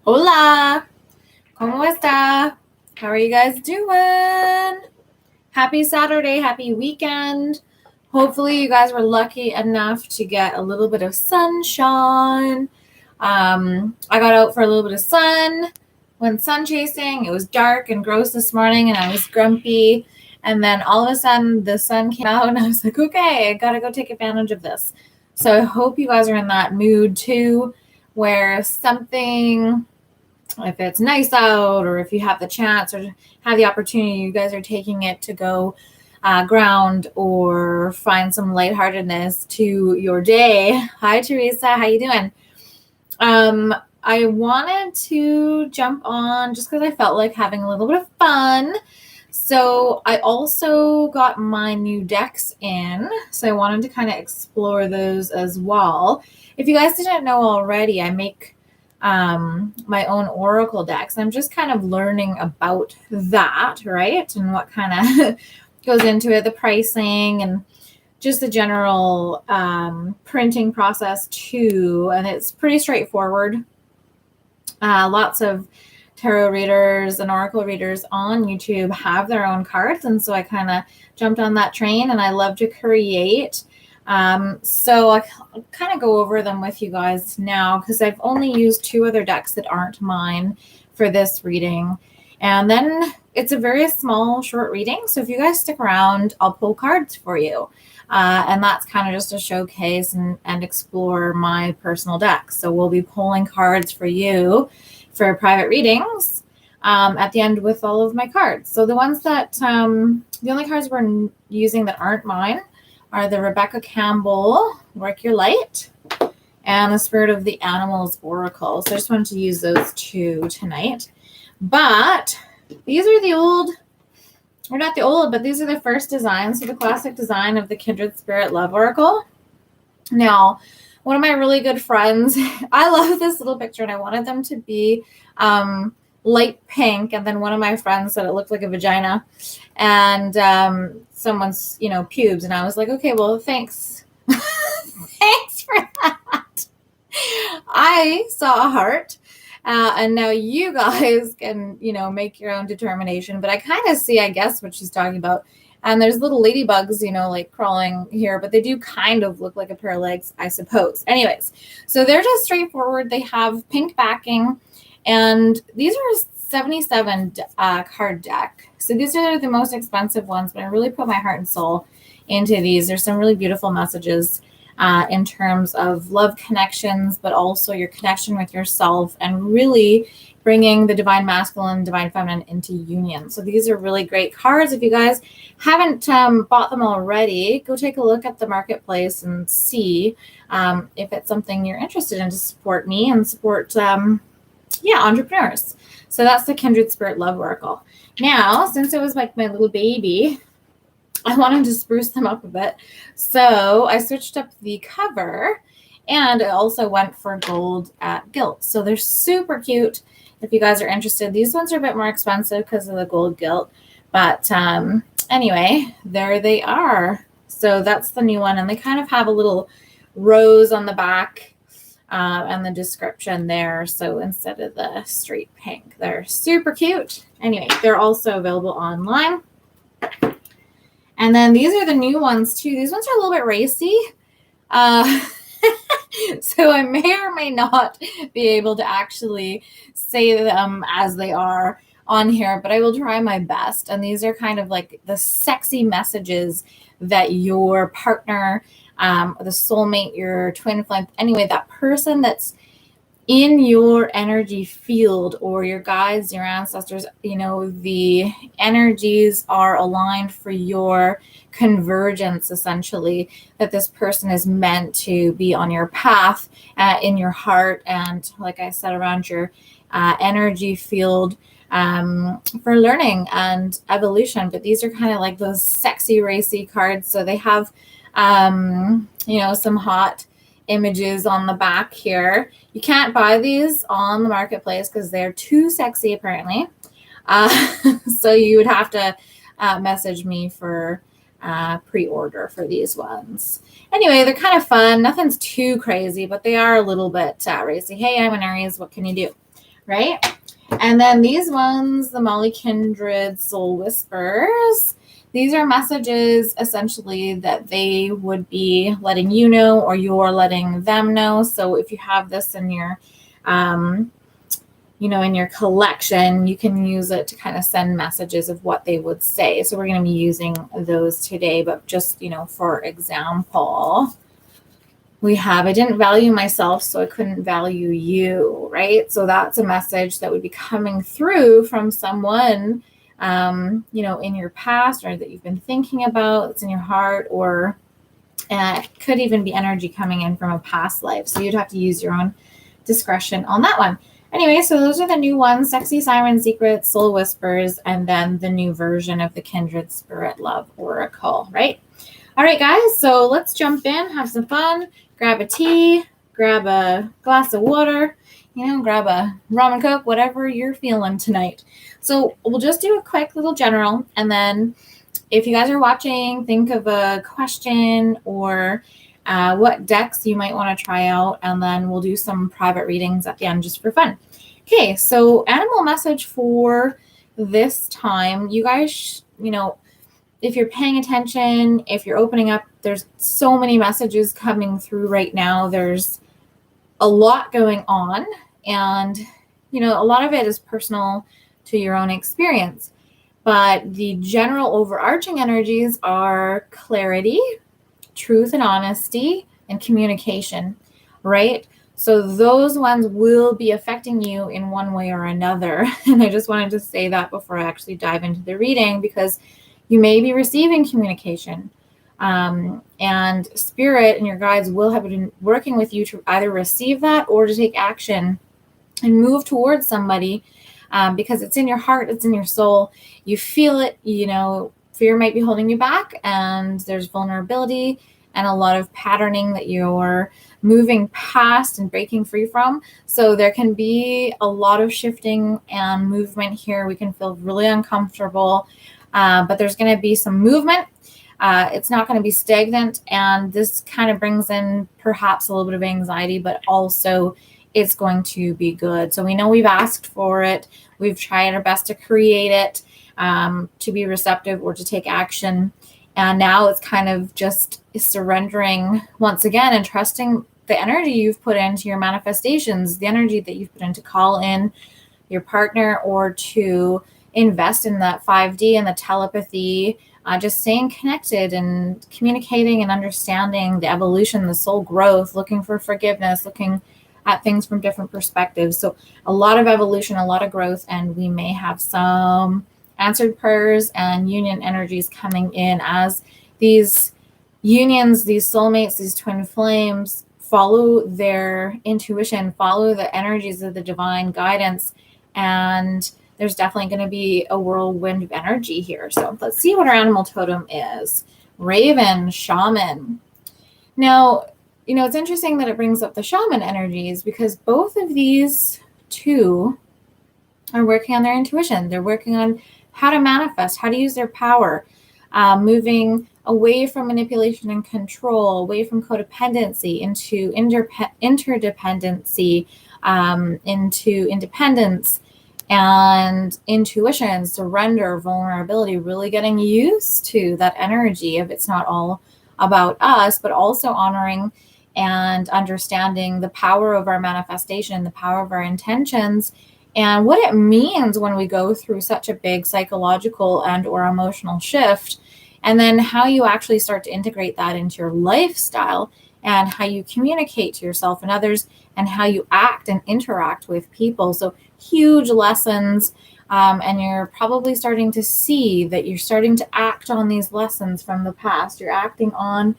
Hola, ¿cómo está? How are you guys doing? Happy Saturday, happy weekend. Hopefully you guys were lucky enough to get a little bit of sunshine. I got out for a little bit of sun, went sun chasing. It was dark and gross this morning and I was grumpy. And then all of a sudden the sun came out and I was like, okay, I gotta go take advantage of this. So I hope you guys are in that mood too, where something, if it's nice out or if you have the chance or have the opportunity, you guys are taking it to go ground or find some lightheartedness to your day. Hi, Teresa. How you doing? I wanted to jump on just because I felt like having a little bit of fun. So I also got my new decks in. So I wanted to kind of explore those as well. If you guys didn't know already, I make my own oracle decks. I'm just kind of learning about that, right? And what kind of goes into it, the pricing and just the general printing process too. And it's pretty straightforward. Lots of tarot readers and oracle readers on YouTube have their own cards. And so I kind of jumped on that train and I love to create. So I'll kind of go over them with you guys now because I've only used 2 other decks that aren't mine for this reading. And then it's a very small, short reading. So if you guys stick around, I'll pull cards for you. And that's kind of just a showcase and explore my personal decks. So we'll be pulling cards for you for private readings at the end with all of my cards. So the ones that, the only cards we're using that aren't mine are the Rebecca Campbell, Work Your Light, and the Spirit of the Animals Oracle. So I just wanted to use those 2 tonight. But these are the old, or not the old, but these are the first designs. So the classic design of the Kindred Spirit Love Oracle. Now, one of my really good friends, I love this little picture and I wanted them to be light pink, and then one of my friends said it looked like a vagina and someone's pubes, and I was like, okay, well, thanks. Thanks for that. I saw a heart, and now you guys can make your own determination, but I kind of see, I guess, what she's talking about. And there's little ladybugs, like crawling here, but they do kind of look like a pair of legs, I suppose. Anyways, so they're just straightforward. They have pink backing. And these are 77 card deck. So these are the most expensive ones, but I really put my heart and soul into these. There's some really beautiful messages in terms of love connections, but also your connection with yourself and really bringing the divine masculine and divine feminine into union. So these are really great cards. If you guys haven't bought them already, go take a look at the marketplace and see if it's something you're interested in to support me and support entrepreneurs. So that's the Kindred Spirit Love Oracle. Now, since it was like my little baby, I wanted to spruce them up a bit. So I switched up the cover and I also went for gold at gilt. So they're super cute if you guys are interested. These ones are a bit more expensive because of the gold gilt. But anyway, there they are. So that's the new one. And they kind of have a little rose on the back. And the description there. So instead of the straight pink, they're super cute. Anyway, they're also available online. And then these are the new ones too. These ones are a little bit racy. So I may or may not be able to actually say them as they are on here, but I will try my best. And these are kind of like the sexy messages that your partner, the soulmate, your twin flame, anyway, that person that's in your energy field or your guides, your ancestors, the energies are aligned for your convergence, essentially, that this person is meant to be on your path, in your heart, and like I said, around your energy field for learning and evolution. But these are kind of like those sexy, racy cards. So they have some hot images on the back here. You can't buy these on the marketplace because they're too sexy, apparently. So you would have to message me for pre-order for these ones. Anyway, they're kind of fun. Nothing's too crazy, but they are a little bit racy. Hey, I'm an Aries. What can you do? right? And then these ones, the Mollie Kindred Soul Whispers, these are messages essentially that they would be letting you know, or you're letting them know. So if you have this in your, in your collection, you can use it to kind of send messages of what they would say. So we're going to be using those today, but just, for example, we have, I didn't value myself, so I couldn't value you, right? So that's a message that would be coming through from someone, in your past, or that you've been thinking about, it's in your heart, or it could even be energy coming in from a past life. So you'd have to use your own discretion on that one. Anyway, so those are the new ones: Sexy Siren Secrets, Soul Whispers, and then the new version of the Kindred Spirit Love Oracle, right? All right, guys, so let's jump in, have some fun, grab a tea, grab a glass of water, grab a rum and coke, whatever you're feeling tonight. So we'll just do a quick little general, and then if you guys are watching, think of a question or what decks you might want to try out, and then we'll do some private readings at the end just for fun. Okay, so animal message for this time. You guys, if you're paying attention, if you're opening up, there's so many messages coming through right now. There's a lot going on, and, a lot of it is personal to your own experience. But the general overarching energies are clarity, truth and honesty, and communication, right? So those ones will be affecting you in one way or another. And I just wanted to say that before I actually dive into the reading, because you may be receiving communication, and spirit and your guides will have been working with you to either receive that or to take action and move towards somebody, because it's in your heart, it's in your soul. You feel it, fear might be holding you back, and there's vulnerability and a lot of patterning that you're moving past and breaking free from. So there can be a lot of shifting and movement here. We can feel really uncomfortable, but there's going to be some movement. It's not going to be stagnant, and this kind of brings in perhaps a little bit of anxiety, but also it's going to be good. So we know we've asked for it. We've tried our best to create it, to be receptive or to take action. And now it's kind of just surrendering once again and trusting the energy you've put into your manifestations, the energy that you've put in to call in your partner or to invest in that 5D and the telepathy, just staying connected and communicating and understanding the evolution, the soul growth, looking for forgiveness, looking at things from different perspectives. So a lot of evolution, a lot of growth, and we may have some answered prayers and union energies coming in as these unions, these soulmates, these twin flames follow their intuition, follow the energies of the divine guidance. And there's definitely going to be a whirlwind of energy here. So let's see what our animal totem is. Raven, shaman. Now, it's interesting that it brings up the shaman energies, because both of these two are working on their intuition. They're working on how to manifest, how to use their power, moving away from manipulation and control, away from codependency into interdependency, into independence and intuition, surrender, vulnerability, really getting used to that energy of it's not all about us, but also honoring and understanding the power of our manifestation, the power of our intentions, and what it means when we go through such a big psychological and or emotional shift, and then how you actually start to integrate that into your lifestyle and how you communicate to yourself and others and how you act and interact with people. So huge lessons, and you're probably starting to see that you're starting to act on these lessons from the past. You're acting on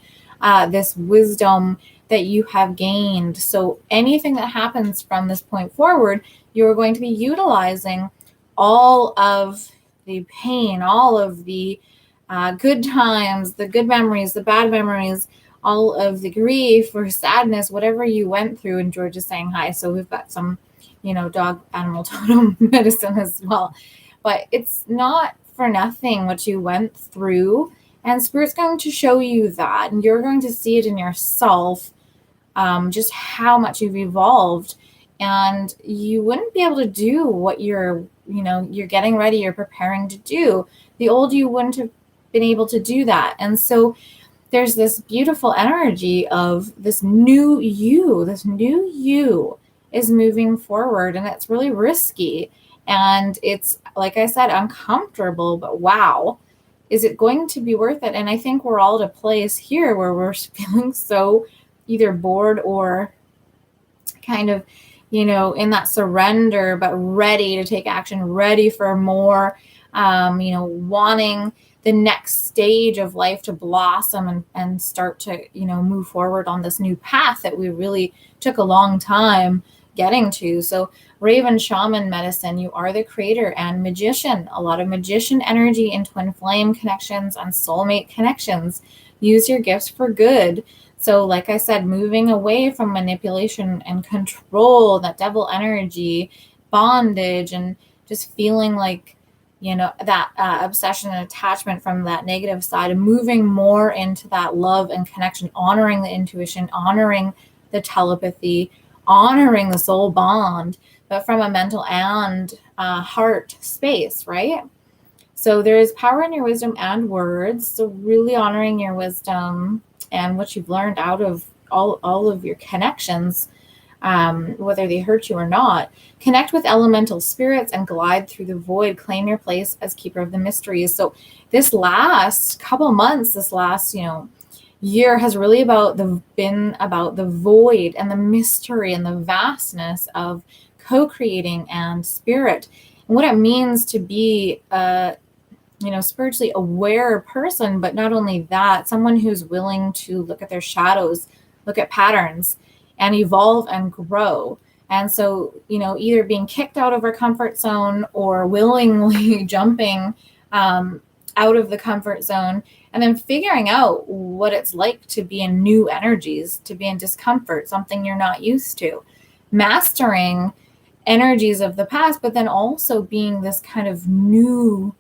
this wisdom that you have gained. So anything that happens from this point forward, you're going to be utilizing all of the pain, all of the good times, the good memories, the bad memories, all of the grief or sadness, whatever you went through. And George is saying hi. So we've got some, dog animal totem medicine as well. But it's not for nothing what you went through. And Spirit's going to show you that. And you're going to see it in yourself, just how much you've evolved and you wouldn't be able to do what you're getting ready, you're preparing to do. The old you wouldn't have been able to do that. And so there's this beautiful energy of this new you is moving forward, and it's really risky. And it's, like I said, uncomfortable, but wow, is it going to be worth it? And I think we're all at a place here where we're feeling so either bored or kind of, in that surrender, but ready to take action, ready for more, wanting the next stage of life to blossom and start to, move forward on this new path that we really took a long time getting to. So Raven Shaman medicine, you are the creator and magician. A lot of magician energy in twin flame connections and soulmate connections. Use your gifts for good. So like I said, moving away from manipulation and control, that devil energy, bondage, and just feeling like, that obsession and attachment from that negative side, and moving more into that love and connection, honoring the intuition, honoring the telepathy, honoring the soul bond, but from a mental and heart space, right? So there is power in your wisdom and words. So really honoring your wisdom and what you've learned out of all of your connections, whether they hurt you or not. Connect with elemental spirits and glide through the void. Claim your place as keeper of the mysteries. So this last couple months, this last, year has really been about the void and the mystery and the vastness of co-creating and spirit, and what it means to be a spiritually aware person. But not only that, someone who's willing to look at their shadows, look at patterns, and evolve and grow. And so, either being kicked out of our comfort zone or willingly jumping out of the comfort zone, and then figuring out what it's like to be in new energies, to be in discomfort, something you're not used to, mastering energies of the past, but then also being this kind of new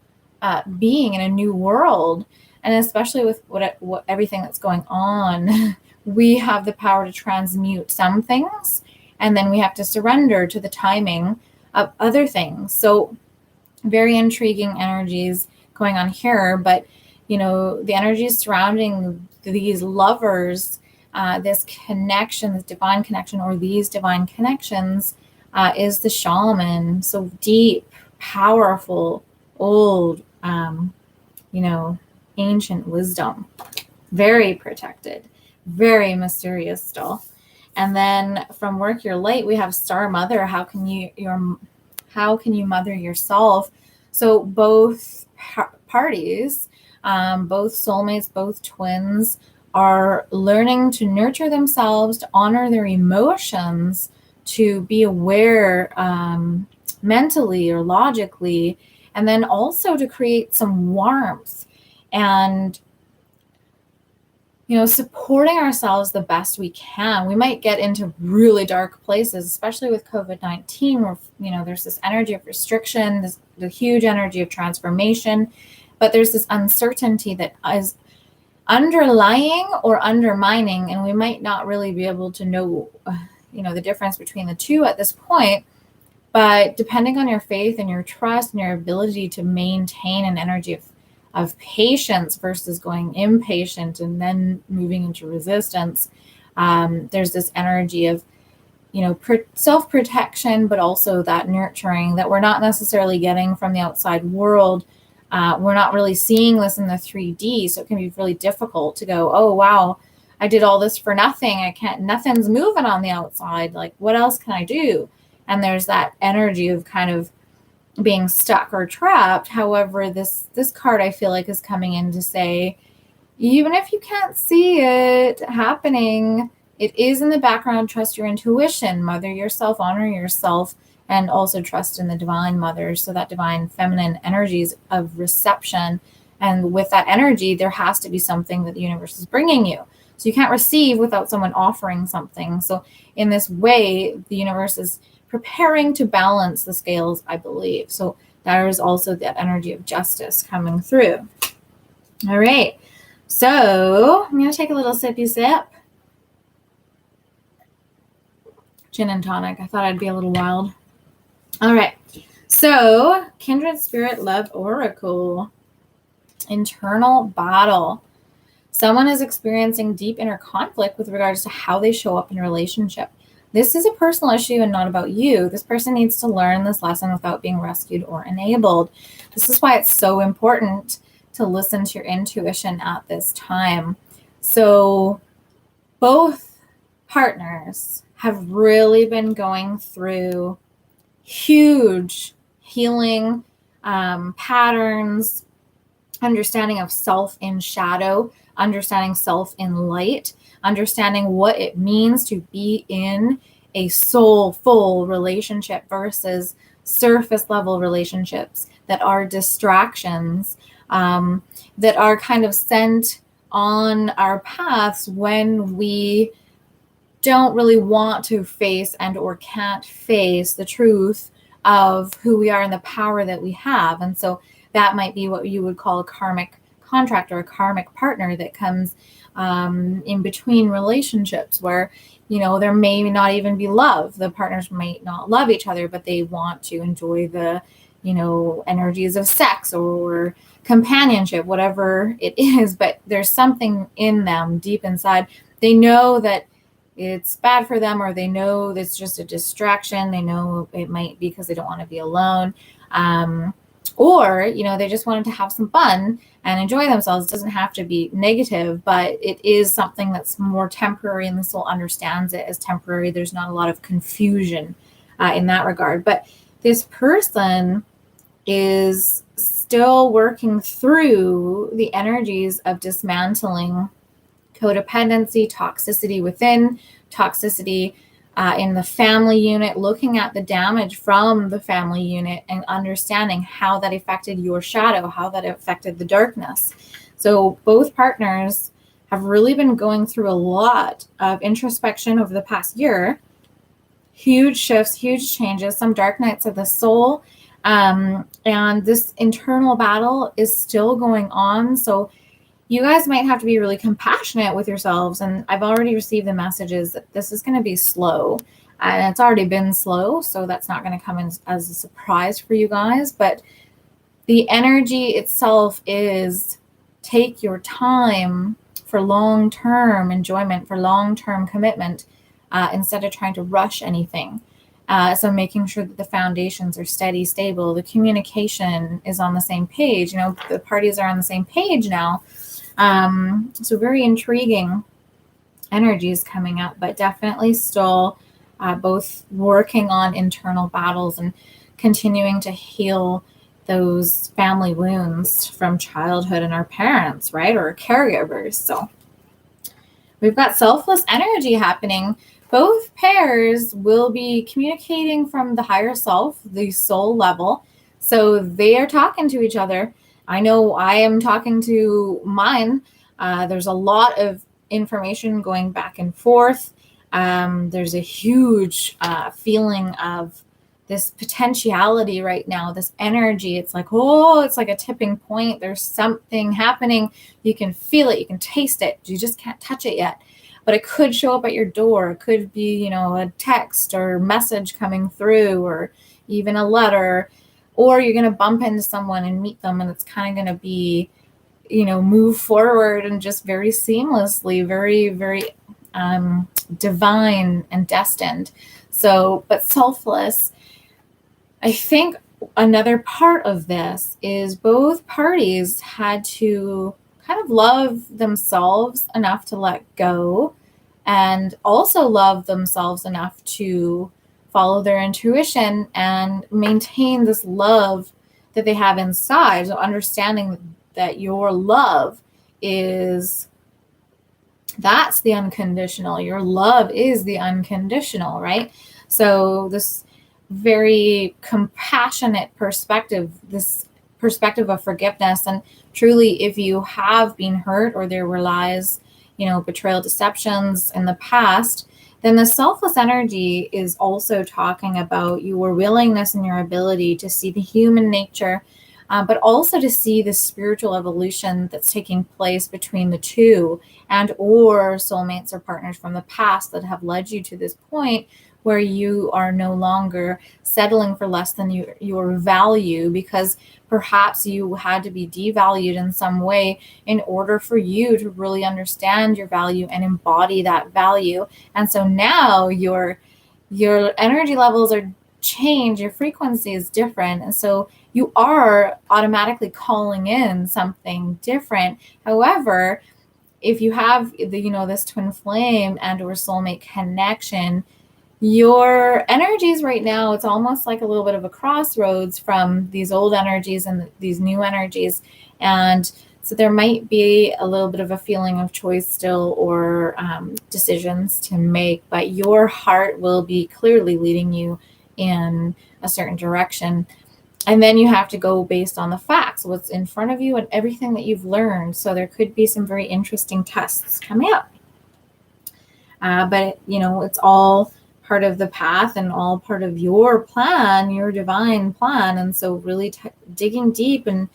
being in a new world. And especially with what everything that's going on, we have the power to transmute some things, and then we have to surrender to the timing of other things. So very intriguing energies going on here. But the energies surrounding these lovers, this connection, this divine connection, or these divine connections, is the shaman. So deep, powerful, old, ancient wisdom, very protected, very mysterious still. And then from work your light, we have star mother. How can you mother yourself? So both parties, both soulmates, both twins, are learning to nurture themselves, to honor their emotions, to be aware mentally or logically, and then also to create some warmth and supporting ourselves the best we can. We might get into really dark places, especially with COVID-19, where there's this energy of restriction, the huge energy of transformation, but there's this uncertainty that is underlying or undermining, and we might not really be able to know the difference between the two at this point. But depending on your faith and your trust and your ability to maintain an energy of patience versus going impatient and then moving into resistance, there's this energy of self-protection, but also that nurturing that we're not necessarily getting from the outside world. We're not really seeing this in the 3D, so it can be really difficult to go, oh wow, I did all this for nothing. Nothing's moving on the outside. Like, what else can I do? And there's that energy of kind of being stuck or trapped. However, this card, I feel like, is coming in to say, even if you can't see it happening, it is in the background. Trust your intuition, mother yourself, honor yourself, and also trust in the divine mother. So that divine feminine energies of reception. And with that energy, there has to be something that the universe is bringing you. So you can't receive without someone offering something. So in this way, the universe is preparing to balance the scales, I believe. So there is also that energy of justice coming through. All right. So I'm going to take a little sippy sip. gin and tonic. I thought I'd be a little wild. All right. So, Kindred Spirit Love Oracle. Internal battle. Someone is experiencing deep inner conflict with regards to how they show up in a relationship. This is a personal issue and not about you. This person needs to learn this lesson without being rescued or enabled. This is why it's so important to listen to your intuition at this time. So both partners have really been going through huge healing patterns, understanding of self in shadow, understanding self in light, understanding what it means to be in a soulful relationship versus surface level relationships that are distractions, that are kind of sent on our paths when we don't really want to face and or can't face the truth of who we are and the power that we have. And so that might be what you would call a karmic contract or a karmic partner that comes in between relationships where, you know, there may not even be love. The partners might not love each other, but they want to enjoy the, you know, energies of sex or companionship, whatever it is. But there's something in them deep inside. They know that it's bad for them, or they know it's just a distraction. They know it might be because they don't want to be alone. Or, you know, they just wanted to have some fun and enjoy themselves. It doesn't have to be negative, but it is something that's more temporary, and the soul understands it as temporary. There's not a lot of confusion in that regard. But this person is still working through the energies of dismantling codependency, toxicity within, toxicity in the family unit, looking at the damage from the family unit and understanding how that affected your shadow, how that affected the darkness. So both partners have really been going through a lot of introspection over the past year. Huge shifts, huge changes, some dark nights of the soul. And this internal battle is still going on. So you guys might have to be really compassionate with yourselves. And I've already received the messages that this is going to be slow. And it's already been slow, so that's not going to come in as a surprise for you guys. But the energy itself is take your time for long-term enjoyment, for long-term commitment, instead of trying to rush anything. So making sure that the foundations are steady, stable, the communication is on the same page. You know, the parties are on the same page now. So very intriguing energies coming up, but definitely still both working on internal battles and continuing to heal those family wounds from childhood and our parents, right? Or caregivers. So we've got selfless energy happening. Both pairs will be communicating from the higher self, the soul level. So they are talking to each other. I know I am talking to mine. There's a lot of information going back and forth. There's a huge feeling of this potentiality right now, this energy. It's like, oh, it's like a tipping point. There's something happening. You can feel it. You can taste it. You just can't touch it yet. But it could show up at your door. It could be, you know, a text or message coming through, or even a letter. Or you're going to bump into someone and meet them, and it's kind of going to be, you know, move forward and just very seamlessly, very, very divine and destined. So, but selfless. I think another part of this is both parties had to kind of love themselves enough to let go, and also love themselves enough to follow their intuition and maintain this love that they have inside. So understanding that your love is, that's the unconditional. Your love is the unconditional, right? So this very compassionate perspective, this perspective of forgiveness. And truly, if you have been hurt or there were lies, you know, betrayal, deceptions in the past, then the selfless energy is also talking about your willingness and your ability to see the human nature, but also to see the spiritual evolution that's taking place between the two, and or soulmates or partners from the past that have led you to this point where you are no longer settling for less than your value, because perhaps you had to be devalued in some way in order for you to really understand your value and embody that value. And so now your energy levels are changed, your frequency is different, and so you are automatically calling in something different. However, if you have this twin flame and or soulmate connection, your energies right now, it's almost like a little bit of a crossroads from these old energies and these new energies. And so there might be a little bit of a feeling of choice still, or decisions to make, but your heart will be clearly leading you in a certain direction. And then you have to go based on the facts, what's in front of you and everything that you've learned. So there could be some very interesting tests coming up. But it's all part of the path and all part of your plan, your divine plan. And so really digging deep and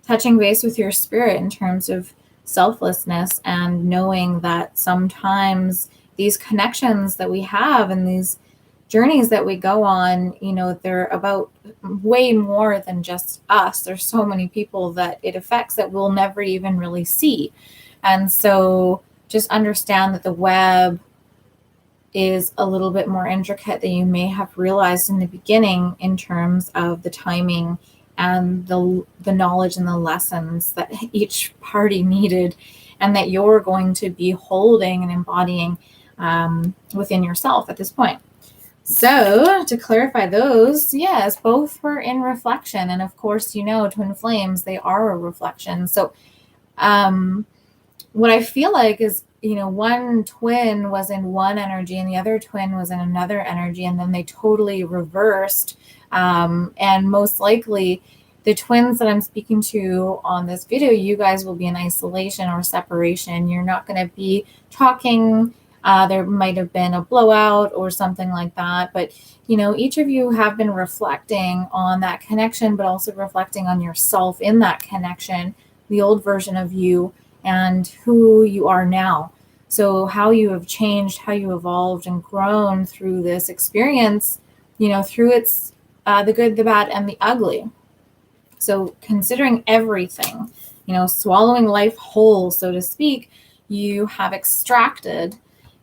touching base with your spirit in terms of selflessness, and knowing that sometimes these connections that we have and these journeys that we go on, they're about way more than just us. There's so many people that it affects that we'll never even really see. And so just understand that the web is a little bit more intricate than you may have realized in the beginning, in terms of the timing and the knowledge and the lessons that each party needed, and that you're going to be holding and embodying within yourself at this point. So to clarify those, yes, both were in reflection. And of course, twin flames, they are a reflection. So what I feel like is, one twin was in one energy and the other twin was in another energy, and then they totally reversed. And most likely the twins that I'm speaking to on this video, you guys will be in isolation or separation. You're not going to be talking. There might have been a blowout or something like that. But, each of you have been reflecting on that connection, but also reflecting on yourself in that connection, the old version of you and who you are now. So how you have changed, how you evolved and grown through this experience, through its the good, the bad, and the ugly. So considering everything, swallowing life whole, so to speak, you have extracted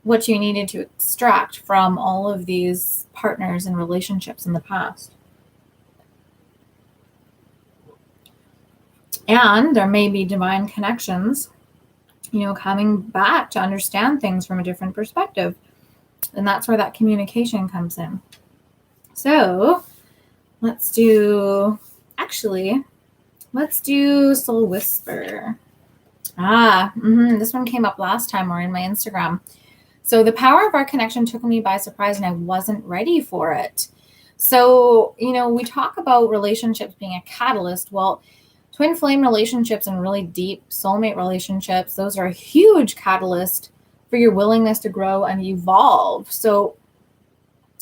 what you needed to extract from all of these partners and relationships in the past. And there may be divine connections, coming back to understand things from a different perspective. And that's where that communication comes in. So let's do Soul Whisper. This one came up last time, or in my Instagram. So the power of our connection took me by surprise, and I wasn't ready for it. So, we talk about relationships being a catalyst. Well, twin flame relationships and really deep soulmate relationships, those are a huge catalyst for your willingness to grow and evolve. So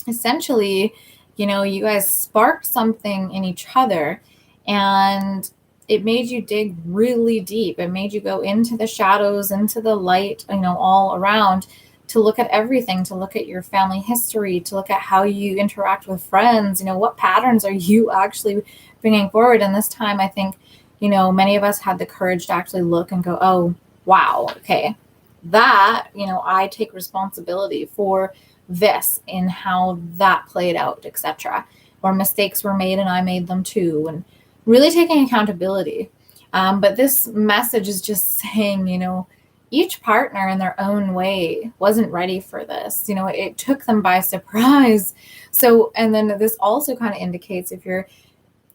essentially, you guys sparked something in each other, and it made you dig really deep. It made you go into the shadows, into the light, all around, to look at everything, to look at your family history, to look at how you interact with friends, what patterns are you actually bringing forward. And this time, I think, many of us had the courage to actually look and go, oh, wow, okay, that, I take responsibility for this and how that played out, etc. Or mistakes were made and I made them too, and really taking accountability. But this message is just saying, each partner in their own way wasn't ready for this. It took them by surprise. So, and then this also kind of indicates if you're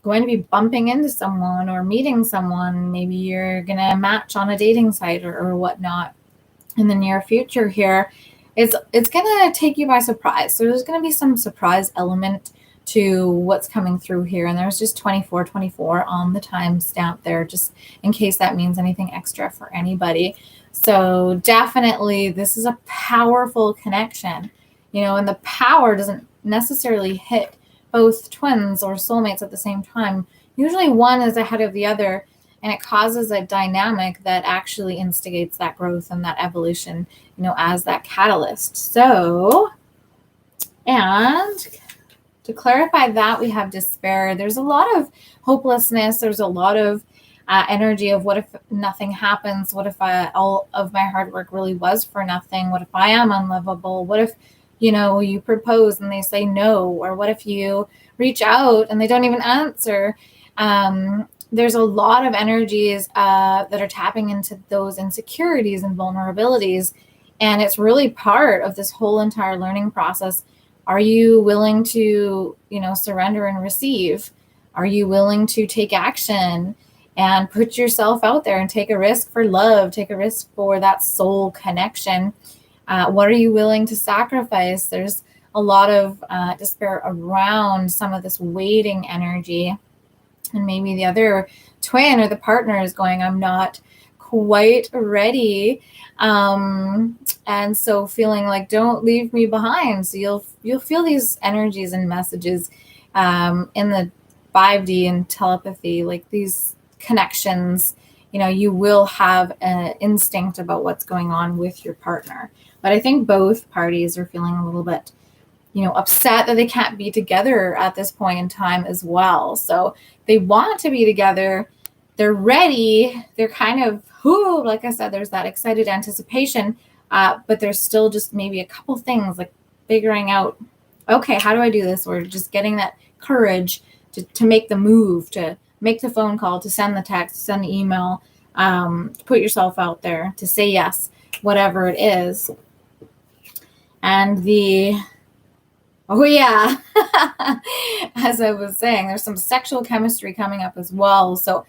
going to be bumping into someone or meeting someone, maybe you're going to match on a dating site or whatnot in the near future here, it's going to take you by surprise. So there's going to be some surprise element to what's coming through here. And there's just 24/24 on the timestamp there, just in case that means anything extra for anybody. So definitely this is a powerful connection, and the power doesn't necessarily hit both twins or soulmates at the same time. Usually one is ahead of the other, and it causes a dynamic that actually instigates that growth and that evolution, as that catalyst. So And to clarify that, we have despair. There's a lot of hopelessness. There's a lot of energy of what if nothing happens? What if all of my hard work really was for nothing? What if I am unlovable? What if, you propose and they say no? Or what if you reach out and they don't even answer? There's a lot of energies that are tapping into those insecurities and vulnerabilities. And it's really part of this whole entire learning process. Are you willing to, surrender and receive? Are you willing to take action and put yourself out there and take a risk for love, take a risk for that soul connection? What are you willing to sacrifice? There's a lot of despair around some of this waiting energy. And maybe the other twin or the partner is going, I'm not quite ready. And so feeling like, don't leave me behind. So you'll feel these energies and messages in the 5D and telepathy, like these connections. You will have an instinct about what's going on with your partner. But I think both parties are feeling a little bit upset that they can't be together at this point in time as well. So they want to be together. They're ready. They're kind of, like I said, there's that excited anticipation, but there's still just maybe a couple things like figuring out, okay, how do I do this? Or just getting that courage to make the move, to make the phone call, to send the text, to send the email, to put yourself out there, to say yes, whatever it is. And oh yeah, as I was saying, there's some sexual chemistry coming up as well. So,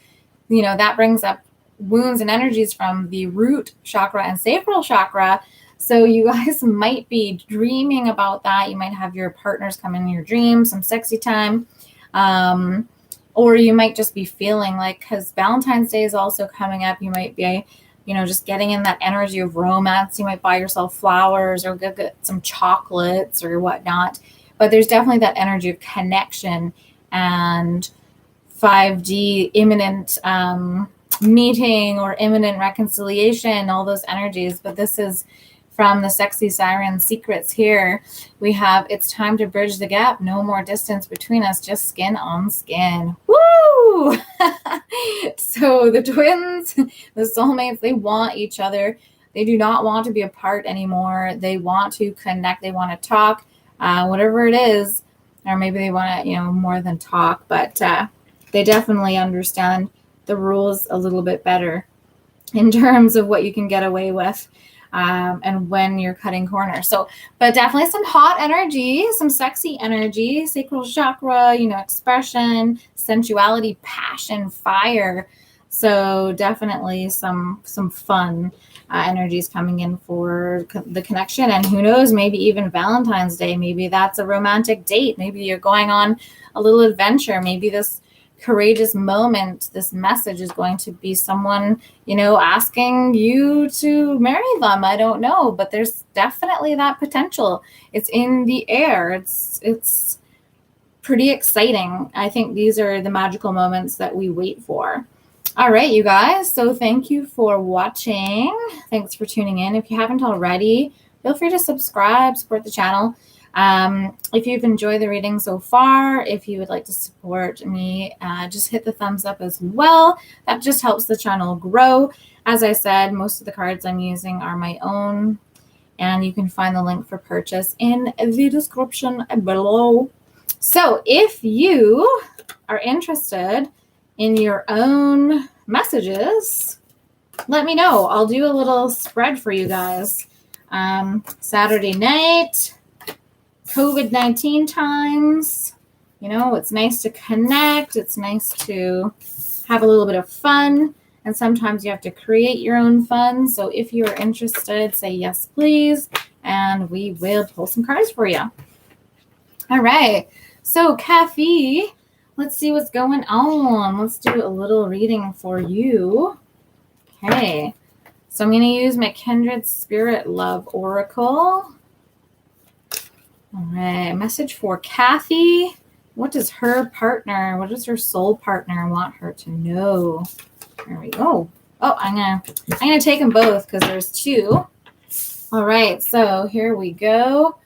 that brings up wounds and energies from the root chakra and sacral chakra. So you guys might be dreaming about that. You might have your partners come in your dreams, some sexy time. Or you might just be feeling like, because Valentine's Day is also coming up, you might be just getting in that energy of romance. You might buy yourself flowers or get some chocolates or whatnot. But there's definitely that energy of connection and 5D, imminent meeting or imminent reconciliation, all those energies. But this is from the Sexy Siren Secrets here. We have, it's time to bridge the gap. No more distance between us, just skin on skin. Woo! So the twins, the soulmates, they want each other. They do not want to be apart anymore. They want to connect. They want to talk, whatever it is. Or maybe they want to, more than talk. But they definitely understand the rules a little bit better in terms of what you can get away with. And when you're cutting corners. So, but definitely some hot energy, some sexy energy, sacral chakra, expression, sensuality, passion, fire. So definitely some fun energies coming in for the connection. And who knows, maybe even Valentine's Day, maybe that's a romantic date. Maybe you're going on a little adventure. Maybe this courageous moment, this message is going to be someone, asking you to marry them. I don't know, but there's definitely that potential. It's in the air. It's pretty exciting. I think these are the magical moments that we wait for. All right, you guys. So thank you for watching. Thanks for tuning in. If you haven't already, feel free to subscribe, support the channel. If you've enjoyed the reading so far, if you would like to support me, just hit the thumbs up as well. That just helps the channel grow. As I said, most of the cards I'm using are my own, and you can find the link for purchase in the description below. So if you are interested in your own messages, let me know. I'll do a little spread for you guys. Saturday night, COVID-19 times, it's nice to connect. It's nice to have a little bit of fun. And sometimes you have to create your own fun. So if you're interested, say yes, please. And we will pull some cards for you. All right. So Kathy, let's see what's going on. Let's do a little reading for you. Okay. So I'm going to use my Kindred Spirit Love Oracle. All right, message for Kathy. What does her partner, what does her soul partner want her to know? There we go. Oh, I'm gonna take them both because there's two. All right, so here we go.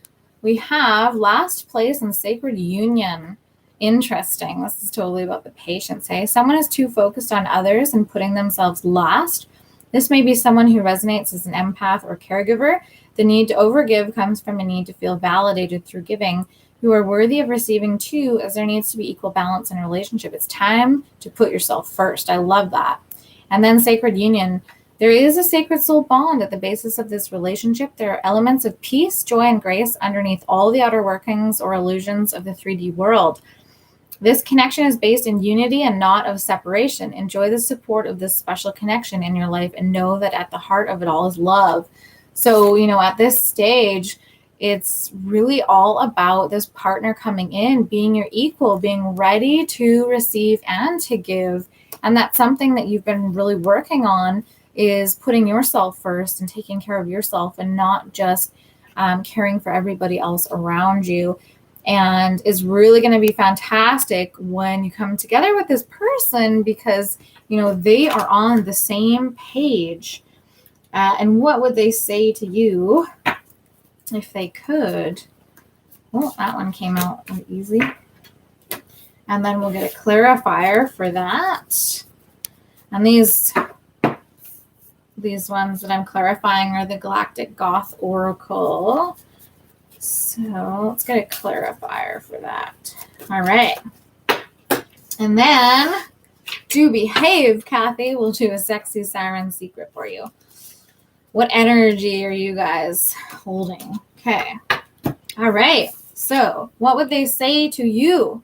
we have last place in sacred union. Interesting. This is totally about the patience, hey? Someone is too focused on others and putting themselves last. This may be someone who resonates as an empath or caregiver. The need to overgive comes from a need to feel validated through giving, who are worthy of receiving too, as there needs to be equal balance in a relationship. It's time to put yourself first. I love that. And then sacred union. There is a sacred soul bond at the basis of this relationship. There are elements of peace, joy, and grace underneath all the outer workings or illusions of the 3D world. This connection is based in unity and not of separation. Enjoy the support of this special connection in your life and know that at the heart of it all is love. So, at this stage, it's really all about this partner coming in, being your equal, being ready to receive and to give. And that's something that you've been really working on, is putting yourself first and taking care of yourself and not just caring for everybody else around you. And is really going to be fantastic when you come together with this person, because, they are on the same page. And what would they say to you if they could? Well, that one came out easy. And then we'll get a clarifier for that. And these ones that I'm clarifying are the Galactic Goth Oracle. So let's get a clarifier for that. All right. And then do behave, Kathy. We'll do a sexy siren secret for you. What energy are you guys holding? Okay. All right. So what would they say to you?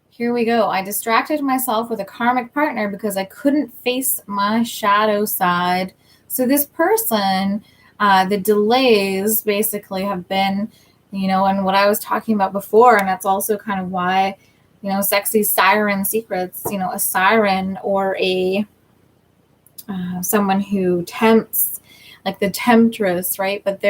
Here we go. I distracted myself with a karmic partner because I couldn't face my shadow side. So this person, the delays basically have been, and what I was talking about before, and that's also kind of why, sexy siren secrets, a siren or a someone who tempts, like the temptress, right? But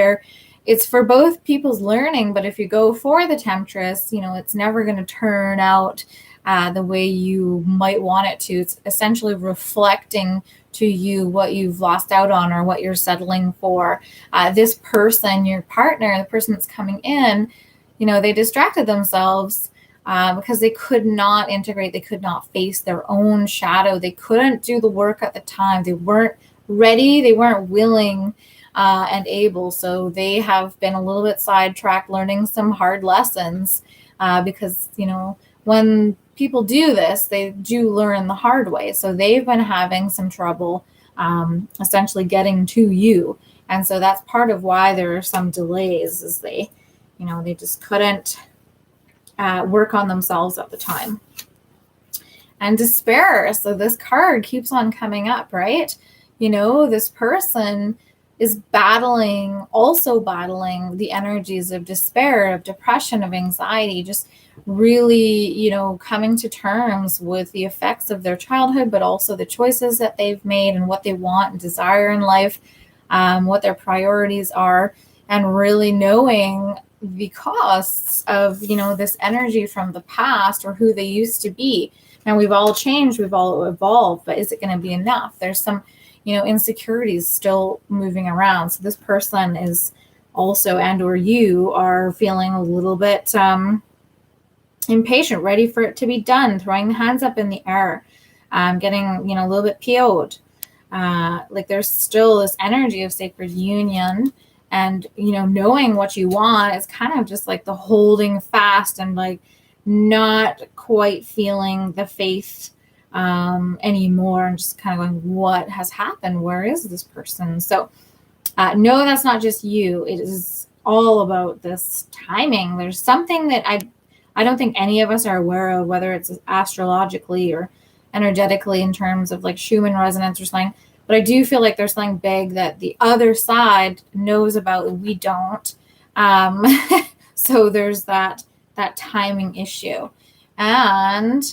it's for both people's learning. But if you go for the temptress, it's never going to turn out the way you might want it to. It's essentially reflecting to you what you've lost out on or what you're settling for. This person, your partner, the person that's coming in, they distracted themselves because they could not integrate. They could not face their own shadow. They couldn't do the work at the time. They weren't ready. They weren't willing and able. So they have been a little bit sidetracked, learning some hard lessons because, when people do this, they do learn the hard way. So they've been having some trouble essentially getting to you. And so that's part of why there are some delays, is they just couldn't work on themselves at the time. And despair. So this card keeps on coming up, right? This person is also battling the energies of despair, of depression, of anxiety, just really, coming to terms with the effects of their childhood, but also the choices that they've made and what they want and desire in life, what their priorities are, and really knowing the costs of, this energy from the past or who they used to be. Now, we've all changed, we've all evolved, but is it going to be enough? There's some, insecurities still moving around. So this person is also, and or you are feeling a little bit impatient, ready for it to be done, throwing the hands up in the air, getting, a little bit PO'd. Like there's still this energy of sacred union, and, knowing what you want is kind of just like the holding fast and like not quite feeling the faith anymore, and just kind of going, what has happened? Where is this person? So no, that's not just you. It is all about this timing. There's something that I don't think any of us are aware of, whether it's astrologically or energetically in terms of like Schumann resonance or something. But I do feel like there's something big that the other side knows about that we don't. So there's that timing issue. And,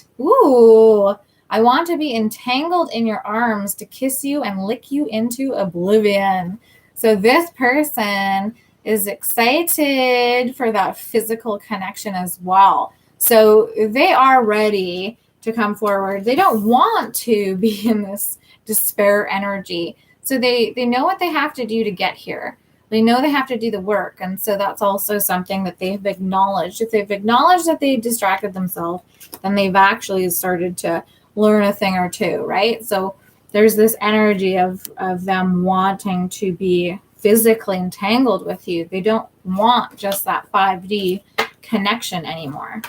I want to be entangled in your arms to kiss you and lick you into oblivion. So this person is excited for that physical connection as well. So they are ready to come forward. They don't want to be in this despair energy. So they know what they have to do to get here. They know they have to do the work. And so that's also something that they've acknowledged. If they've acknowledged that they distracted themselves, then they've actually started to learn a thing or two, right? So there's this energy of them wanting to be physically entangled with you. They don't want just that 5D connection anymore.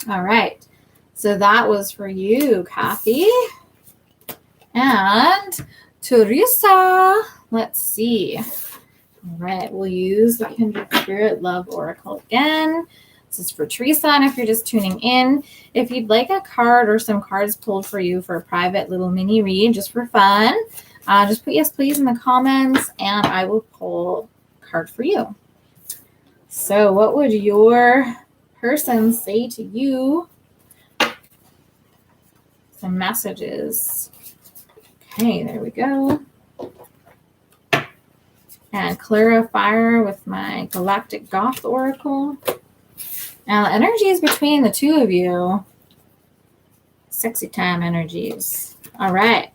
All right. So that was for you, Kathy. And Teresa, let's see. All right, we'll use the Kindred Spirit Love Oracle again. This is for Teresa, and if you're just tuning in, if you'd like a card or some cards pulled for you for a private little mini read just for fun, just put yes please in the comments, and I will pull a card for you. So what would your person say to you? Some messages. Okay, there we go. And clarifier with my Galactic Goth Oracle. Now, the energies between the two of you. Sexy time energies. All right.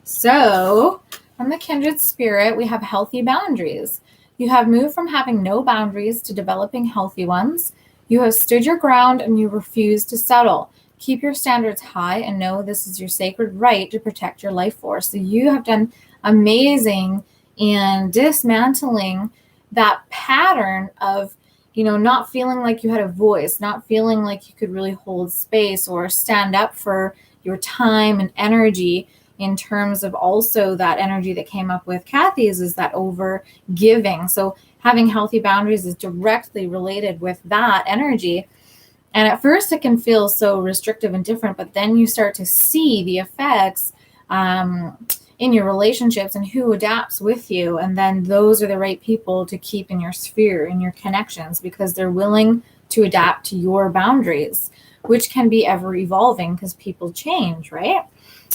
So, from the Kindred Spirit, we have healthy boundaries. You have moved from having no boundaries to developing healthy ones. You have stood your ground and you refuse to settle. Keep your standards high and know this is your sacred right to protect your life force. So you have done amazing in dismantling that pattern of, not feeling like you had a voice, not feeling like you could really hold space or stand up for your time and energy, in terms of also that energy that came up with Kathy's is that over giving. So having healthy boundaries is directly related with that energy. And at first it can feel so restrictive and different, but then you start to see the effects in your relationships and who adapts with you. And then those are the right people to keep in your sphere, in your connections, because they're willing to adapt to your boundaries, which can be ever evolving because people change, right?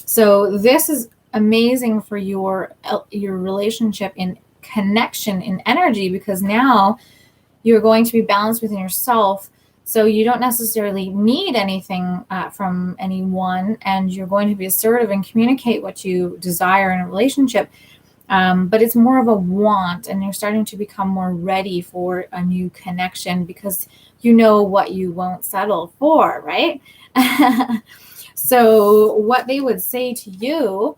So this is amazing for your relationship in connection in energy, because now you're going to be balanced within yourself. So you don't necessarily need anything from anyone, and you're going to be assertive and communicate what you desire in a relationship. But it's more of a want, and you're starting to become more ready for a new connection because you know what you won't settle for, right? So what they would say to you: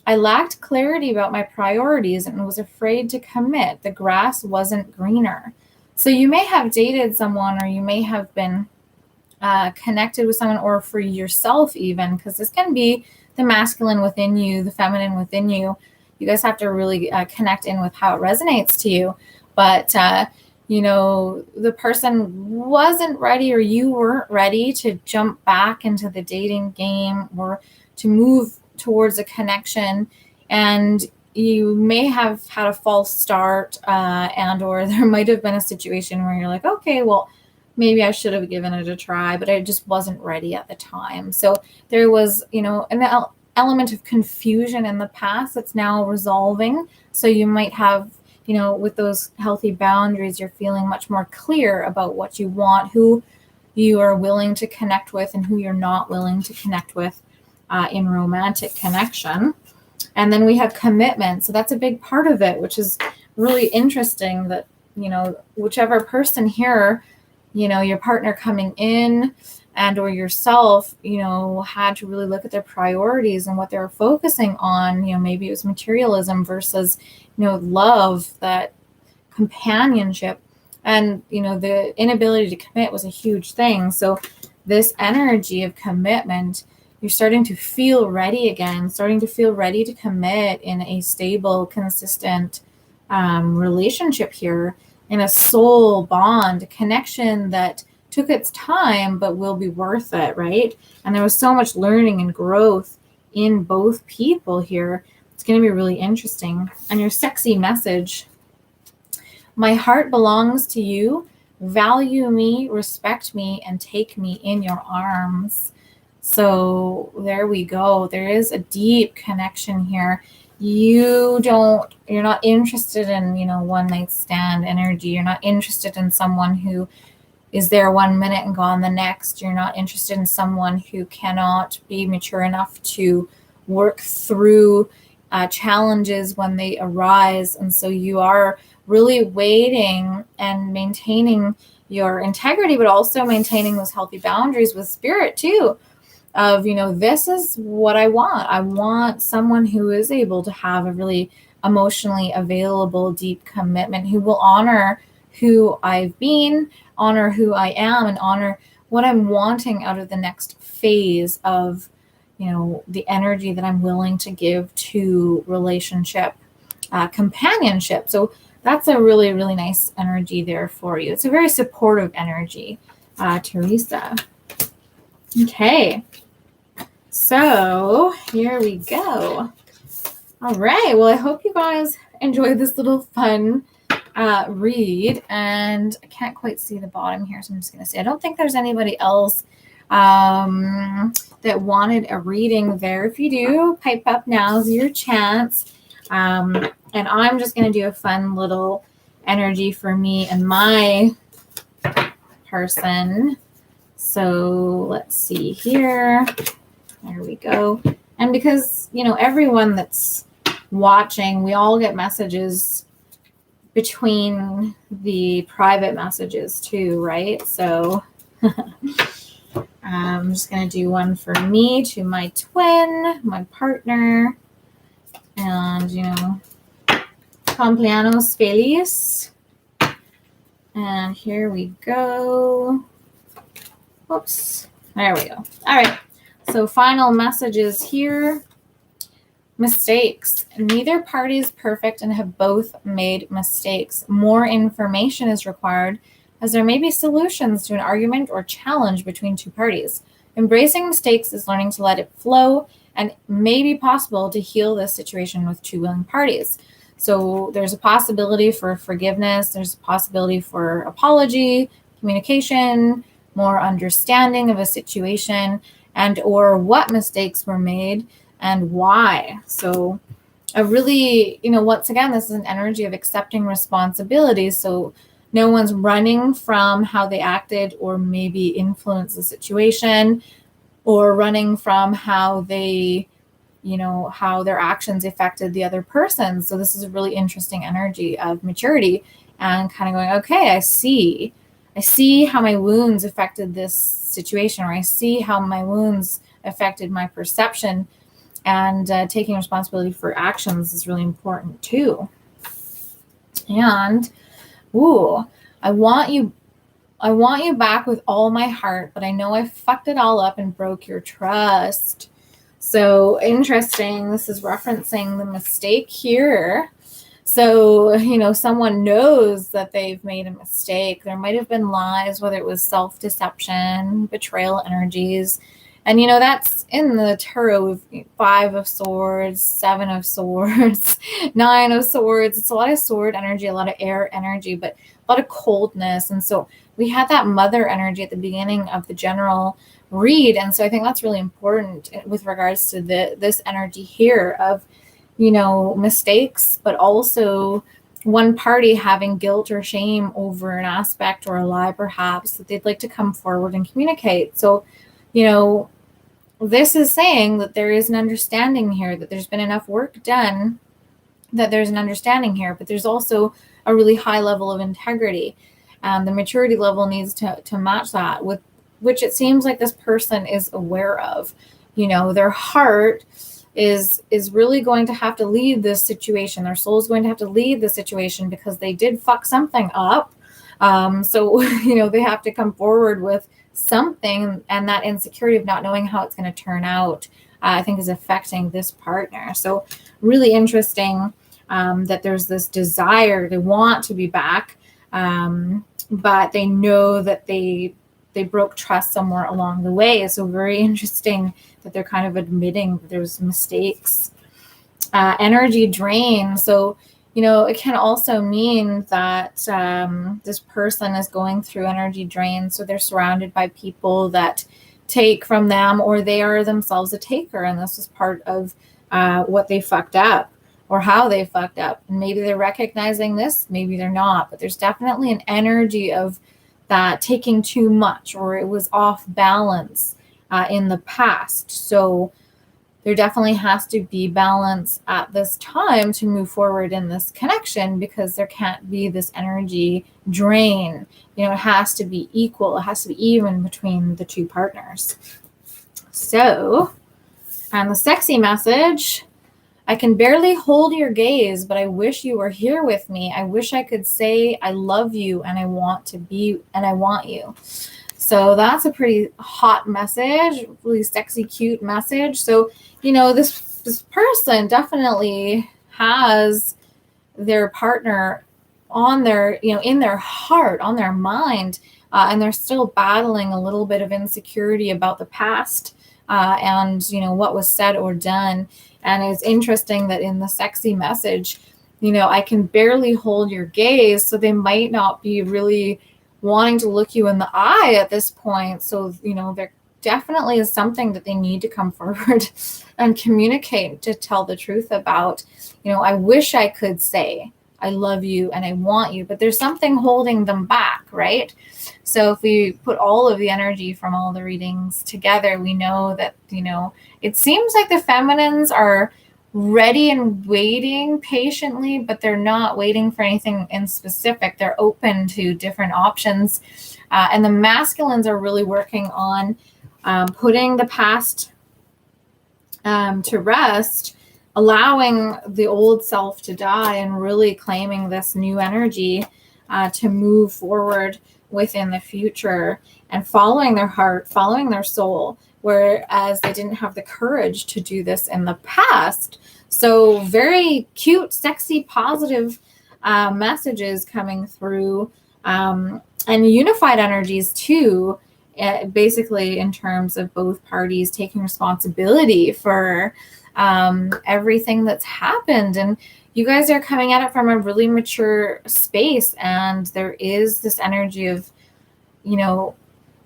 I lacked clarity about my priorities and was afraid to commit. The grass wasn't greener. So you may have dated someone, or you may have been connected with someone, or for yourself even, because this can be the masculine within you, the feminine within you. You guys have to really connect in with how it resonates to you. But, the person wasn't ready, or you weren't ready to jump back into the dating game or to move towards a connection. And you may have had a false start, or there might have been a situation where you're like, okay, well, maybe I should have given it a try, but I just wasn't ready at the time. So there was, an element of confusion in the past that's now resolving. So you might have, with those healthy boundaries, you're feeling much more clear about what you want, who you are willing to connect with, and who you're not willing to connect with in romantic connection. And then we have commitment. So that's a big part of it, which is really interesting that, whichever person here, your partner coming in and or yourself, had to really look at their priorities and what they were focusing on. Maybe it was materialism versus, love, that companionship. And, the inability to commit was a huge thing. So this energy of commitment, you're starting to feel ready again, starting to feel ready to commit in a stable, consistent relationship here, in a soul bond, a connection that took its time, but will be worth it, right? And there was so much learning and growth in both people here. It's going to be really interesting. And your sexy message: my heart belongs to you. Value me, respect me, and take me in your arms. So there we go. There is a deep connection here. You're not interested in, one night stand energy. You're not interested in someone who is there 1 minute and gone the next. You're not interested in someone who cannot be mature enough to work through challenges when they arise. And so you are really waiting and maintaining your integrity, but also maintaining those healthy boundaries with spirit too, of, this is what I want. I want someone who is able to have a really emotionally available, deep commitment, who will honor who I've been, honor who I am, and honor what I'm wanting out of the next phase of, the energy that I'm willing to give to relationship, companionship. So that's a really, really nice energy there for you. It's a very supportive energy, Teresa. Okay. So here we go. All right. Well, I hope you guys enjoyed this little fun read. And I can't quite see the bottom here, so I'm just going to say I don't think there's anybody else that wanted a reading there. If you do, pipe up. Now's your chance. And I'm just going to do a fun little energy for me and my person. So let's see here. There we go. And because, everyone that's watching, we all get messages between the private messages too, right? So I'm just going to do one for me, to my twin, my partner, and, cumpleaños feliz. And here we go. Whoops. There we go. All right. So final messages here. Mistakes. Neither party is perfect and have both made mistakes. More information is required, as there may be solutions to an argument or challenge between two parties. Embracing mistakes is learning to let it flow, and it may be possible to heal this situation with two willing parties. So there's a possibility for forgiveness. There's a possibility for apology, communication, more understanding of a situation, and or what mistakes were made and why. So a really, once again, this is an energy of accepting responsibility. So no one's running from how they acted or maybe influenced the situation, or running from how they, how their actions affected the other person. So this is a really interesting energy of maturity and kind of going, okay, I see how my wounds affected this situation, or I see how my wounds affected my perception, and taking responsibility for actions is really important too. And, I want you back with all my heart, but I know I fucked it all up and broke your trust. So interesting. This is referencing the mistake here. So, someone knows that they've made a mistake. There might have been lies, whether it was self-deception, betrayal energies. And, that's in the tarot of 5 of swords, 7 of swords, 9 of swords. It's a lot of sword energy, a lot of air energy, but a lot of coldness. And so we had that mother energy at the beginning of the general read. And so I think that's really important with regards to this energy here of, mistakes, but also one party having guilt or shame over an aspect or a lie, perhaps, that they'd like to come forward and communicate. So, this is saying that there is an understanding here, that there's been enough work done, that there's an understanding here, but there's also a really high level of integrity. The maturity level needs to match that, with which it seems like this person is aware of. Their heart is really going to have to lead this situation. Their soul is going to have to lead the situation because they did fuck something up. So, they have to come forward with something, and that insecurity of not knowing how it's going to turn out, I think, is affecting this partner. So really interesting that there's this desire, they want to be back, but they know that they broke trust somewhere along the way. So very interesting that they're kind of admitting that there's mistakes. Energy drain. So, it can also mean that this person is going through energy drain. So they're surrounded by people that take from them, or they are themselves a taker. And this is part of what they fucked up, or how they fucked up. And maybe they're recognizing this, maybe they're not, but there's definitely an energy of that taking too much, or it was off balance in the past. So there definitely has to be balance at this time to move forward in this connection, because there can't be this energy drain. You know, it has to be equal. It has to be even between the two partners. So, and the sexy message, I can barely hold your gaze, but I wish you were here with me. I wish I could say I love you and I want to be and I want you. So that's a pretty hot message, really sexy, cute message. So, you know, this person definitely has their partner on their, you know, in their heart, on their mind, and they're still battling a little bit of insecurity about the past and, you know, what was said or done. And it's interesting that in the sexy message, you know, I can barely hold your gaze. So they might not be really wanting to look you in the eye at this point. So, you know, there definitely is something that they need to come forward and communicate, to tell the truth about. You know, I wish I could say I love you and I want you, but there's something holding them back, right? So if we put all of the energy from all the readings together, we know that, you know, it seems like the feminines are ready and waiting patiently, but they're not waiting for anything in specific. They're open to different options. And the masculines are really working on putting the past to rest, allowing the old self to die, and really claiming this new energy to move forward within the future and following their heart, following their soul, whereas they didn't have the courage to do this in the past. So very cute, sexy, positive messages coming through, and unified energies too, basically in terms of both parties taking responsibility for everything that's happened. And you guys are coming at it from a really mature space, and there is this energy of, you know,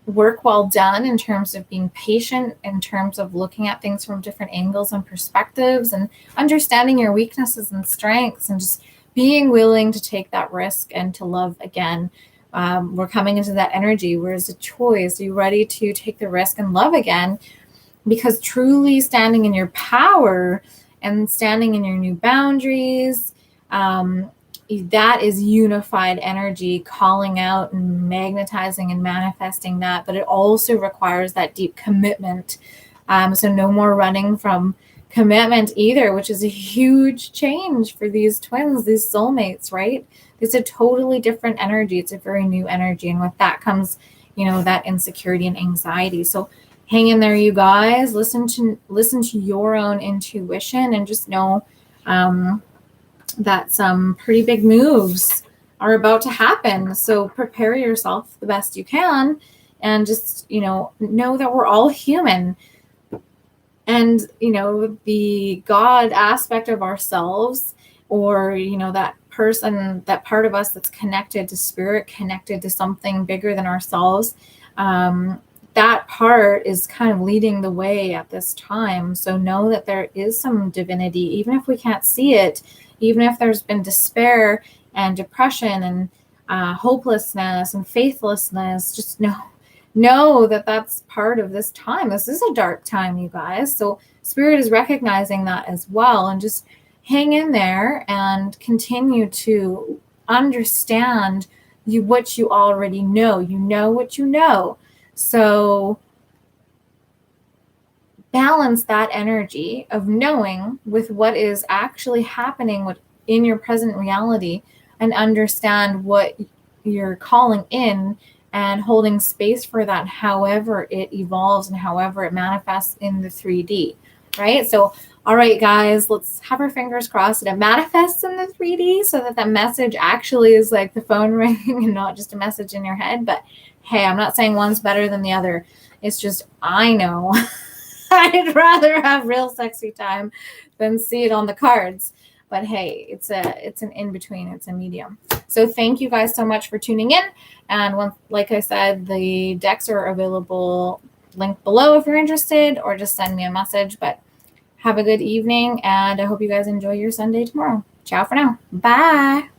work well done in terms of being patient, in terms of looking at things from different angles and perspectives, and understanding your weaknesses and strengths, and just being willing to take that risk and to love again. We're coming into that energy where it's a choice. Are you ready to take the risk and love again? Because truly standing in your power and standing in your new boundaries, that is unified energy, calling out and magnetizing and manifesting that. But it also requires that deep commitment. So no more running from commitment either, which is a huge change for these twins, these soulmates, right? It's a totally different energy. It's a very new energy. And with that comes, you know, that insecurity and anxiety. So hang in there, you guys. Listen to your own intuition, and just know that some pretty big moves are about to happen. So prepare yourself the best you can, and just, you know that we're all human. And, you know, the God aspect of ourselves, or, you know, that person, that part of us that's connected to spirit, connected to something bigger than ourselves, that part is kind of leading the way at this time. So know that there is some divinity, even if we can't see it, even if there's been despair and depression and hopelessness and faithlessness. Just know that that's part of this time. This is a dark time, you guys. So spirit is recognizing that as well, and just hang in there and continue to understand what you already know. You know what you know. So balance that energy of knowing with what is actually happening in your present reality, and understand what you're calling in, and holding space for that, however it evolves and however it manifests in the 3D, right? So, all right, guys, let's have our fingers crossed that it manifests in the 3D, so that that message actually is like the phone ringing and not just a message in your head. But hey, I'm not saying one's better than the other. It's just, I know I'd rather have real sexy time than see it on the cards. But hey, it's an in-between, it's a medium. So thank you guys so much for tuning in. And like I said, the decks are available, link below if you're interested, or just send me a message. But have a good evening, and I hope you guys enjoy your Sunday tomorrow. Ciao for now. Bye.